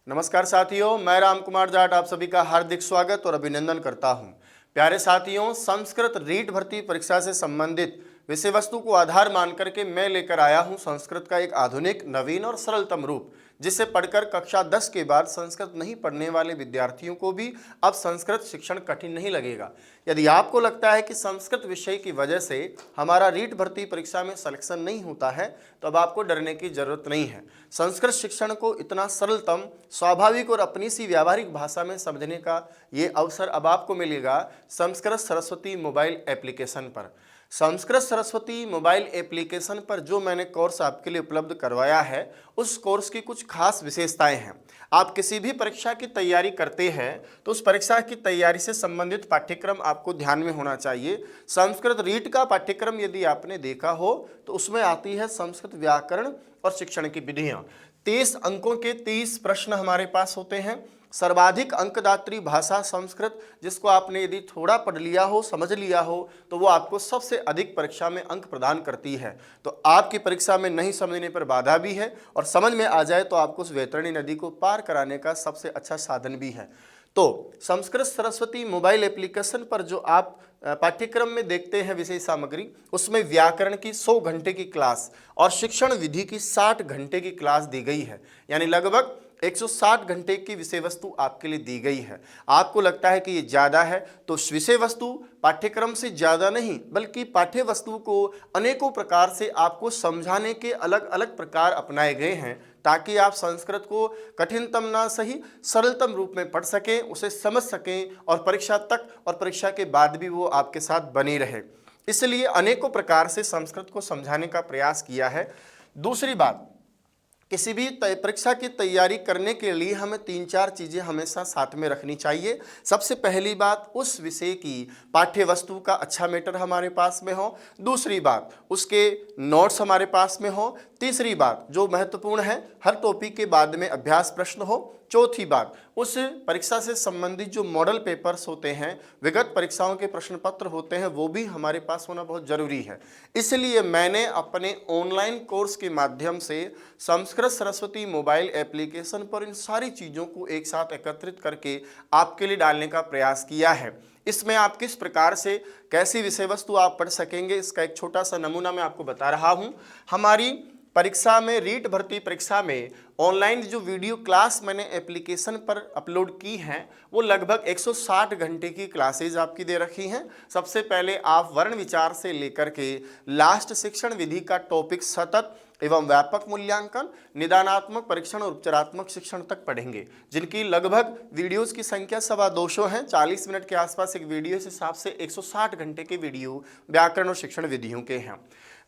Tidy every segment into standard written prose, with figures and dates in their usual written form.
नमस्कार साथियों, मैं राम कुमार जाट आप सभी का हार्दिक स्वागत और अभिनंदन करता हूं। प्यारे साथियों, संस्कृत रीट भर्ती परीक्षा से संबंधित विषय वस्तु को आधार मान करके मैं लेकर आया हूं संस्कृत का एक आधुनिक, नवीन और सरलतम रूप, जिसे पढ़कर कक्षा 10 के बाद संस्कृत नहीं पढ़ने वाले विद्यार्थियों को भी अब संस्कृत शिक्षण कठिन नहीं लगेगा। यदि आपको लगता है कि संस्कृत विषय की वजह से हमारा रीट भर्ती परीक्षा में सिलेक्शन नहीं होता है, तो अब आपको डरने की जरूरत नहीं है। संस्कृत शिक्षण को इतना सरलतम, स्वाभाविक और अपनी सी व्यावहारिक भाषा में समझने का ये अवसर अब आपको मिलेगा संस्कृत सरस्वती मोबाइल एप्लीकेशन पर। संस्कृत सरस्वती मोबाइल एप्लीकेशन पर जो मैंने कोर्स आपके लिए उपलब्ध करवाया है, उस कोर्स की कुछ खास विशेषताएं हैं। आप किसी भी परीक्षा की तैयारी करते हैं तो उस परीक्षा की तैयारी से संबंधित पाठ्यक्रम आपको ध्यान में होना चाहिए। संस्कृत रीट का पाठ्यक्रम यदि आपने देखा हो तो उसमें आती है संस्कृत व्याकरण और शिक्षण की विधियां। 30 अंकों के 30 प्रश्न हमारे पास होते हैं। सर्वाधिक अंकदात्री भाषा संस्कृत, जिसको आपने यदि थोड़ा पढ़ लिया हो, समझ लिया हो, तो वो आपको सबसे अधिक परीक्षा में अंक प्रदान करती है। तो आपकी परीक्षा में नहीं समझने पर बाधा भी है और समझ में आ जाए तो आपको उस वैतरणी नदी को पार कराने का सबसे अच्छा साधन भी है। तो संस्कृत सरस्वती मोबाइल एप्लीकेशन पर जो आप पाठ्यक्रम में देखते हैं विषय सामग्री, उसमें व्याकरण की 100 घंटे की क्लास और शिक्षण विधि की 60 घंटे की क्लास दी गई है। यानी लगभग 160 घंटे की विषय वस्तु आपके लिए दी गई है। आपको लगता है कि ये ज़्यादा है, तो विषय वस्तु पाठ्यक्रम से ज़्यादा नहीं, बल्कि पाठ्य वस्तु को अनेकों प्रकार से आपको समझाने के अलग अलग प्रकार अपनाए गए हैं, ताकि आप संस्कृत को कठिनतम ना सही सरलतम रूप में पढ़ सकें, उसे समझ सकें और परीक्षा तक और परीक्षा के बाद भी वो आपके साथ बनी रहे। इसलिए अनेकों प्रकार से संस्कृत को समझाने का प्रयास किया है। दूसरी बात, किसी भी परीक्षा की तैयारी करने के लिए हमें 3-4 चीज़ें हमेशा साथ में रखनी चाहिए। सबसे पहली बात, उस विषय की पाठ्य वस्तु का अच्छा मैटर हमारे पास में हो। दूसरी बात, उसके नोट्स हमारे पास में हो। तीसरी बात जो महत्वपूर्ण है, हर टॉपिक के बाद में अभ्यास प्रश्न हो। चौथी बात, उस परीक्षा से संबंधित जो मॉडल पेपर्स होते हैं, विगत परीक्षाओं के प्रश्न पत्र होते हैं, वो भी हमारे पास होना बहुत जरूरी है। इसलिए मैंने अपने ऑनलाइन कोर्स के माध्यम से संस्कृत सरस्वती मोबाइल एप्लीकेशन पर इन सारी चीज़ों को एक साथ एकत्रित करके आपके लिए डालने का प्रयास किया है। इसमें आप किस प्रकार से कैसी विषय वस्तु आप पढ़ सकेंगे, इसका एक छोटा सा नमूना मैं आपको बता रहा हूँ। हमारी परीक्षा में, रीट भर्ती परीक्षा में ऑनलाइन जो वीडियो क्लास मैंने एप्लीकेशन पर अपलोड की हैं, वो लगभग 160 घंटे की क्लासेज आपकी दे रखी हैं। सबसे पहले आप वर्ण विचार से लेकर के लास्ट शिक्षण विधि का टॉपिक सतत एवं व्यापक मूल्यांकन, निदानात्मक परीक्षण और उपचारात्मक शिक्षण तक पढ़ेंगे, जिनकी लगभग वीडियोस की संख्या 250 है। 40 मिनट के आसपास एक वीडियो, इस हिसाब से 160 घंटे के वीडियो व्याकरण और शिक्षण विधियों के हैं।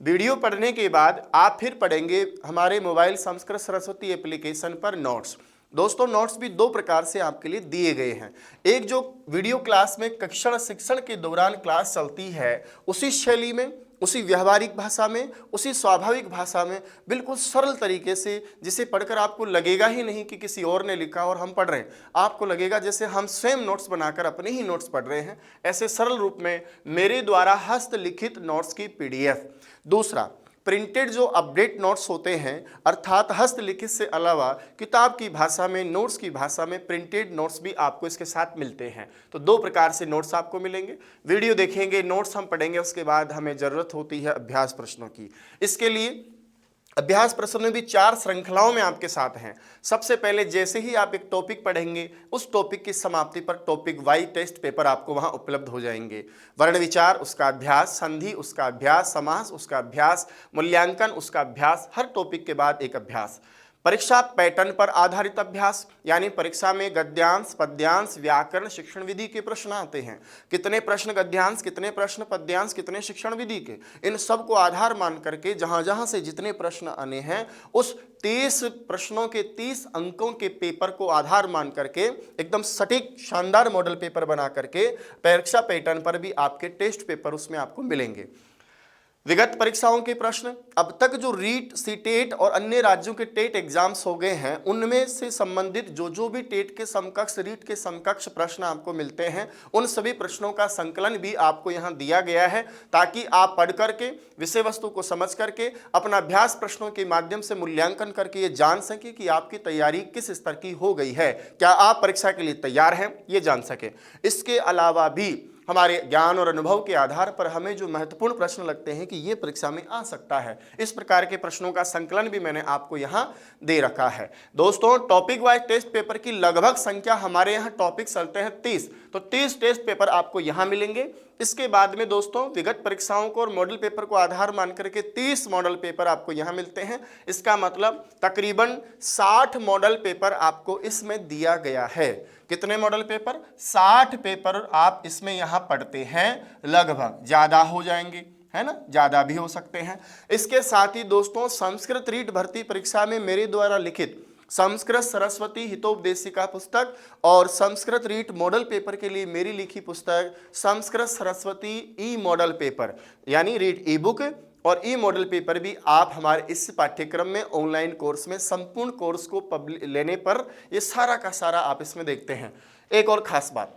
वीडियो पढ़ने के बाद आप फिर पढ़ेंगे हमारे मोबाइल संस्कृत सरस्वती एप्लीकेशन पर नोट्स। दोस्तों, नोट्स भी 2 प्रकार से आपके लिए दिए गए हैं। एक जो वीडियो क्लास में कक्षा शिक्षण के दौरान क्लास चलती है, उसी शैली में, उसी व्यवहारिक भाषा में, उसी स्वाभाविक भाषा में, बिल्कुल सरल तरीके से, जिसे पढ़कर आपको लगेगा ही नहीं कि किसी और ने लिखा और हम पढ़ रहे हैं। आपको लगेगा जैसे हम स्वयं नोट्स बनाकर अपने ही नोट्स पढ़ रहे हैं। ऐसे सरल रूप में मेरे द्वारा हस्तलिखित नोट्स की PDF। दूसरा, प्रिंटेड जो अपडेट नोट्स होते हैं, अर्थात हस्तलिखित से अलावा किताब की भाषा में, नोट्स की भाषा में प्रिंटेड नोट्स भी आपको इसके साथ मिलते हैं। तो 2 प्रकार से नोट्स आपको मिलेंगे। वीडियो देखेंगे, नोट्स हम पढ़ेंगे, उसके बाद हमें ज़रूरत होती है अभ्यास प्रश्नों की। इसके लिए अभ्यास प्रश्न में भी 4 श्रृंखलाओं में आपके साथ हैं। सबसे पहले जैसे ही आप एक टॉपिक पढ़ेंगे, उस टॉपिक की समाप्ति पर टॉपिक वाइज टेस्ट पेपर आपको वहां उपलब्ध हो जाएंगे। वर्ण विचार उसका अभ्यास, संधि उसका अभ्यास, समास उसका अभ्यास, मूल्यांकन उसका अभ्यास, हर टॉपिक के बाद एक अभ्यास। परीक्षा पैटर्न पर आधारित अभ्यास, यानी परीक्षा में गद्यांश, पद्यांश, व्याकरण, शिक्षण विधि के प्रश्न आते हैं। कितने प्रश्न गद्यांश, कितने प्रश्न पद्यांश, कितने शिक्षण विधि के, इन सब को आधार मान करके जहां जहां से जितने प्रश्न आने हैं, उस 30 प्रश्नों के 30 अंकों के पेपर को आधार मान करके एकदम सटीक शानदार मॉडल पेपर बना करके परीक्षा पैटर्न पर भी आपके टेस्ट पेपर उसमें आपको मिलेंगे। विगत परीक्षाओं के प्रश्न, अब तक जो रीट, सीटेट और अन्य राज्यों के टेट एग्जाम्स हो गए हैं उनमें से संबंधित जो भी टेट के समकक्ष, रीट के समकक्ष प्रश्न आपको मिलते हैं, उन सभी प्रश्नों का संकलन भी आपको यहाँ दिया गया है, ताकि आप पढ़ करके, विषय वस्तु को समझ करके, अपना अभ्यास प्रश्नों के माध्यम से मूल्यांकन करके ये जान सके कि आपकी तैयारी किस स्तर की हो गई है, क्या आप परीक्षा के लिए तैयार हैं, ये जान सके। इसके अलावा भी हमारे ज्ञान और अनुभव के आधार पर हमें जो महत्वपूर्ण प्रश्न लगते हैं कि ये परीक्षा में आ सकता है, इस प्रकार के प्रश्नों का संकलन भी मैंने आपको यहाँ दे रखा है। दोस्तों, टॉपिक वाइज टेस्ट पेपर की लगभग संख्या, हमारे यहाँ टॉपिक चलते हैं 30, तो 30 टेस्ट पेपर आपको यहाँ मिलेंगे। इसके बाद में दोस्तों विगत परीक्षाओं को और मॉडल पेपर को आधार मान करके 30 मॉडल पेपर आपको यहाँ मिलते हैं। इसका मतलब तकरीबन 60 मॉडल पेपर आपको इसमें दिया गया है। कितने मॉडल पेपर? 60 पेपर आप इसमें यहाँ पढ़ते हैं। लगभग ज़्यादा हो जाएंगे, है ना, ज़्यादा भी हो सकते हैं। इसके साथ ही दोस्तों संस्कृत रीट भर्ती परीक्षा में मेरे द्वारा लिखित संस्कृत सरस्वती हितोपदेशिका पुस्तक और संस्कृत रीट मॉडल पेपर के लिए मेरी लिखी पुस्तक संस्कृत सरस्वती ई मॉडल पेपर यानी रीट ई बुक और ई मॉडल पेपर भी आप हमारे इस पाठ्यक्रम में ऑनलाइन कोर्स में संपूर्ण कोर्स को लेने पर ये सारा का सारा आप इसमें देखते हैं। एक और खास बात,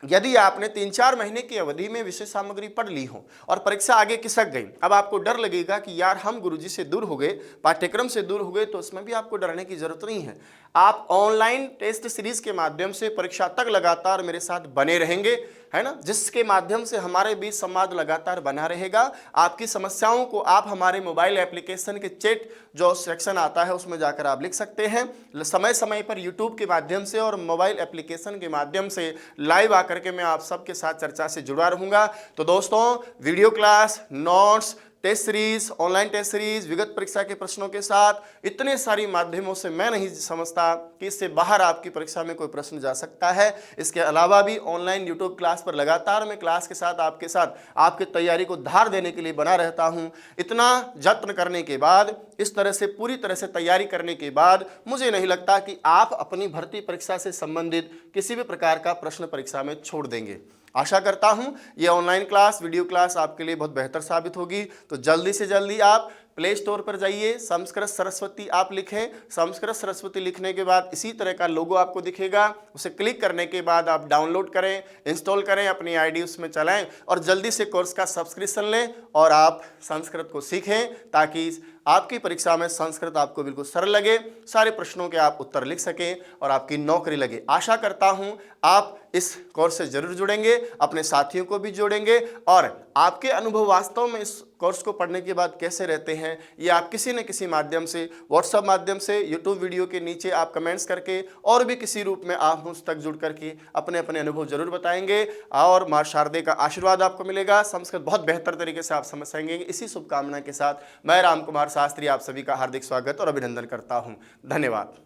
यदि आपने 3-4 महीने की अवधि में विषय सामग्री पढ़ ली हो और परीक्षा आगे खिसक गई, अब आपको डर लगेगा कि यार हम गुरुजी से दूर हो गए, पाठ्यक्रम से दूर हो गए, तो उसमें भी आपको डरने की जरूरत नहीं है। आप ऑनलाइन टेस्ट सीरीज के माध्यम से परीक्षा तक लगातार मेरे साथ बने रहेंगे, है ना, जिसके माध्यम से हमारे बीच संवाद लगातार बना रहेगा। आपकी समस्याओं को आप हमारे मोबाइल एप्लीकेशन के चैट जो सेक्शन आता है उसमें जाकर आप लिख सकते हैं। समय समय पर यूट्यूब के माध्यम से और मोबाइल एप्लीकेशन के माध्यम से लाइव आकर के मैं आप सबके साथ चर्चा से जुड़ा रहूंगा। तो दोस्तों, video class, notes, test series, online test series, विगत परीक्षा के प्रश्नों के साथ इतने सारी माध्यमों से मैं नहीं समझता कि इससे बाहर आपकी परीक्षा में कोई प्रश्न जा सकता है। इसके अलावा भी ऑनलाइन यूट्यूब क्लास पर लगातार मैं क्लास के साथ आपकी तैयारी को धार देने के लिए बना रहता हूं। इतना यत्न करने के बाद, इस तरह से पूरी तरह से तैयारी करने के बाद मुझे नहीं लगता कि आप अपनी भर्ती परीक्षा से संबंधित किसी भी प्रकार का प्रश्न परीक्षा में छोड़ देंगे। आशा करता हूं ये ऑनलाइन क्लास, वीडियो क्लास आपके लिए बहुत बेहतर साबित होगी। तो जल्दी से जल्दी आप प्ले स्टोर पर जाइए, संस्कृत सरस्वती आप लिखें। संस्कृत सरस्वती लिखने के बाद इसी तरह का लोगो आपको दिखेगा, उसे क्लिक करने के बाद आप डाउनलोड करें, इंस्टॉल करें, अपनी आईडी उसमें चलाएं और जल्दी से कोर्स का सब्सक्रिप्शन लें और आप संस्कृत को सीखें, ताकि आपकी परीक्षा में संस्कृत आपको बिल्कुल सरल लगे, सारे प्रश्नों के आप उत्तर लिख सकें और आपकी नौकरी लगे। आशा करता हूं आप इस कोर्स से जरूर जुड़ेंगे, अपने साथियों को भी जोड़ेंगे और आपके अनुभव वास्तव में इस कोर्स को पढ़ने के बाद कैसे रहते हैं, ये आप किसी न किसी माध्यम से, व्हाट्सएप माध्यम से, यूट्यूब वीडियो के नीचे आप कमेंट्स करके और भी किसी रूप में आप मुझ तक जुड़ करके अपने अपने अनुभव जरूर बताएंगे और माँ शारदे का आशीर्वाद आपको मिलेगा। संस्कृत बहुत बेहतर तरीके से आप समझ सकेंगे। इसी शुभकामना के साथ मैं राम कुमार शास्त्री आप सभी का हार्दिक स्वागत और अभिनंदन करता हूँ। धन्यवाद।